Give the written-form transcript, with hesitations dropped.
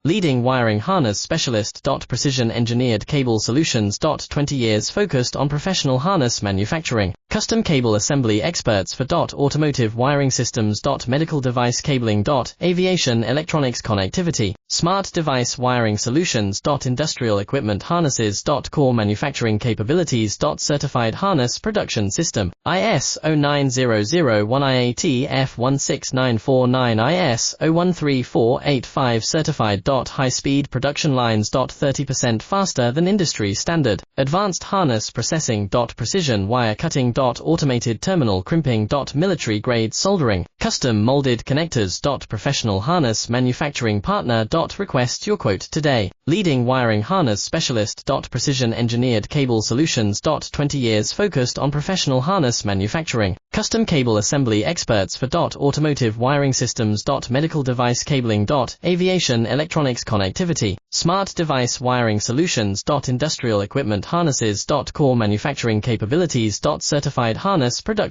Leading wiring harness specialist. Precision engineered cable solutions. 20 years focused on professional harness manufacturing. Custom cable assembly experts for automotive wiring systems. Medical device cabling. Aviation electronics connectivity. Smart device wiring solutions. Industrial equipment harnesses. Core manufacturing capabilities. Certified harness production system. IS 09001 IAT F16949 IS 013485 certified. High-speed production lines. 30% faster than industry standard. Advanced harness processing. Precision wire cutting. Automated terminal crimping. Military-grade soldering. Custom molded connectors. Professional harness manufacturing partner. Request your quote today. Leading wiring harness specialist. Precision engineered cable solutions. 20 years focused on professional harness manufacturing. Custom cable assembly experts for automotive wiring systems. Medical device cabling. Aviation electronics connectivity. Smart device wiring solutions. Industrial equipment harnesses. Core manufacturing capabilities. Certified harness production